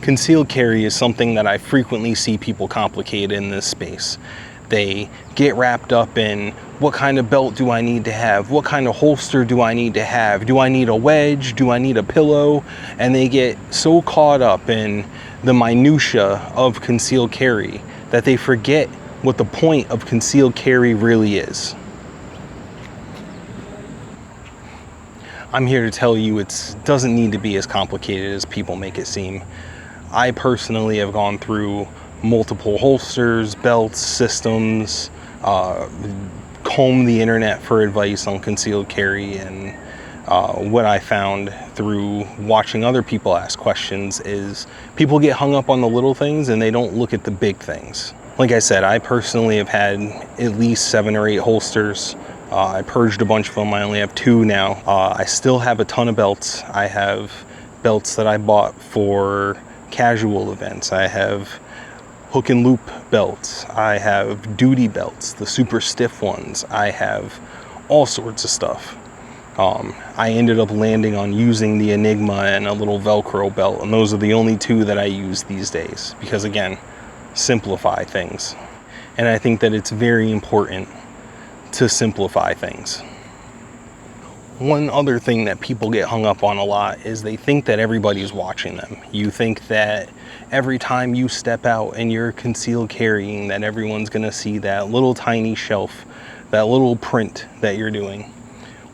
Concealed carry is something that I frequently see people complicate in this space. They get wrapped up in what kind of belt do I need to have? What kind of holster do I need to have? Do I need a wedge? Do I need a pillow? And they get so caught up in the minutia of concealed carry that they forget what the point of concealed carry really is. I'm here to tell you it doesn't need to be as complicated as people make it seem. I personally have gone through multiple holsters, belts, systems, combed the internet for advice on concealed carry, and what I found through watching other people ask questions is people get hung up on the little things and they don't look at the big things. Like I said, I personally have had at least 7 or 8 holsters. I purged a bunch of them. I only have 2 now. I still have a ton of belts. I have belts that I bought for casual events. I have hook and loop belts. I have duty belts, the super stiff ones. I have all sorts of stuff. I ended up landing on using the Enigma and a little Velcro belt, and those are the only 2 that I use these days because, again, simplify things. And I think that it's very important to simplify things. One other thing that people get hung up on a lot is they think that everybody's watching them. You think that every time you step out and you're concealed carrying that everyone's gonna see that little tiny shelf, that little print that you're doing.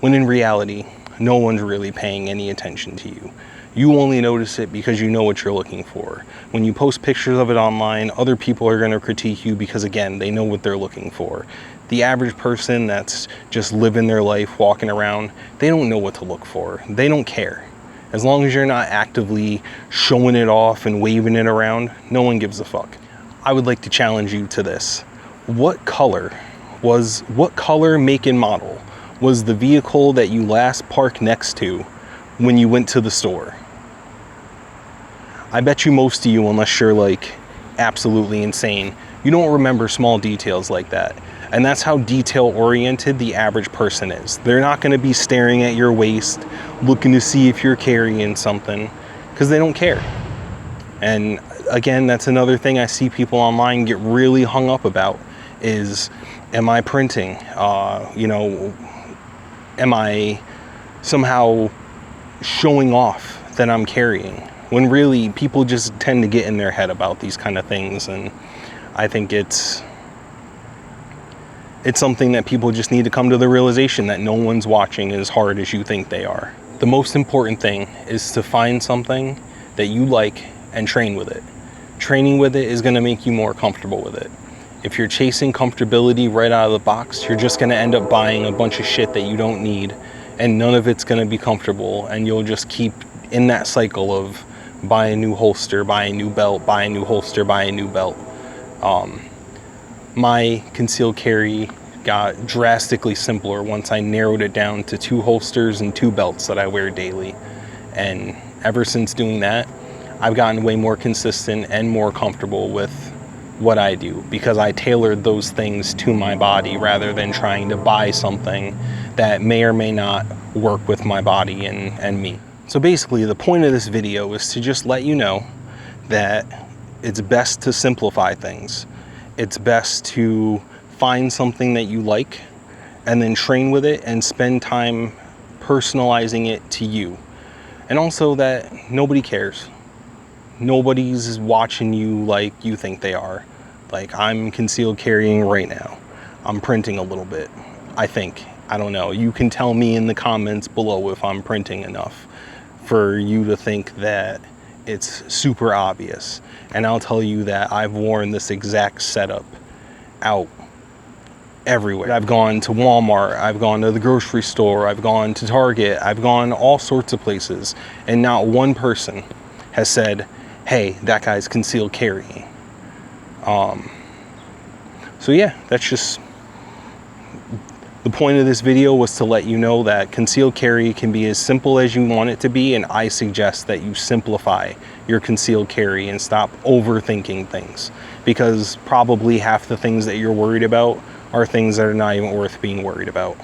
When in reality, no one's really paying any attention to you. You only notice it because you know what you're looking for. When you post pictures of it online, other people are gonna critique you because, again, they know what they're looking for. The average person that's just living their life, walking around, they don't know what to look for. They don't care. As long as you're not actively showing it off and waving it around, no one gives a fuck. I would like to challenge you to this. What color, make, and model was the vehicle that you last parked next to when you went to the store? I bet you most of you, unless you're like absolutely insane, you don't remember small details like that. And that's how detail-oriented the average person is. They're not gonna be staring at your waist, looking to see if you're carrying something, because they don't care. And again, that's another thing I see people online get really hung up about is, am I printing? Am I somehow showing off that I'm carrying? When really, people just tend to get in their head about these kind of things, and I think it's something that people just need to come to the realization that no one's watching as hard as you think they are. The most important thing is to find something that you like and train with it. Training with it is gonna make you more comfortable with it. If you're chasing comfortability right out of the box, you're just gonna end up buying a bunch of shit that you don't need, and none of it's gonna be comfortable, and you'll just keep in that cycle of buy a new holster, buy a new belt, buy a new holster, buy a new belt. My concealed carry got drastically simpler once I narrowed it down to 2 holsters and 2 belts that I wear daily. And ever since doing that, I've gotten way more consistent and more comfortable with what I do because I tailored those things to my body rather than trying to buy something that may or may not work with my body and me. So basically, the point of this video is to just let you know that it's best to simplify things. It's best to find something that you like and then train with it and spend time personalizing it to you. And also that nobody cares. Nobody's watching you like you think they are. Like, I'm concealed carrying right now. I'm printing a little bit, I think. I don't know. You can tell me in the comments below if I'm printing enough for you to think that it's super obvious. And I'll tell you that I've worn this exact setup out everywhere. I've gone to Walmart, I've gone to the grocery store, I've gone to Target, I've gone all sorts of places, and not one person has said, hey, that guy's concealed carrying. So yeah, that's just the point of this video, was to let you know that concealed carry can be as simple as you want it to be, and I suggest that you simplify your concealed carry and stop overthinking things, because probably half the things that you're worried about are things that are not even worth being worried about.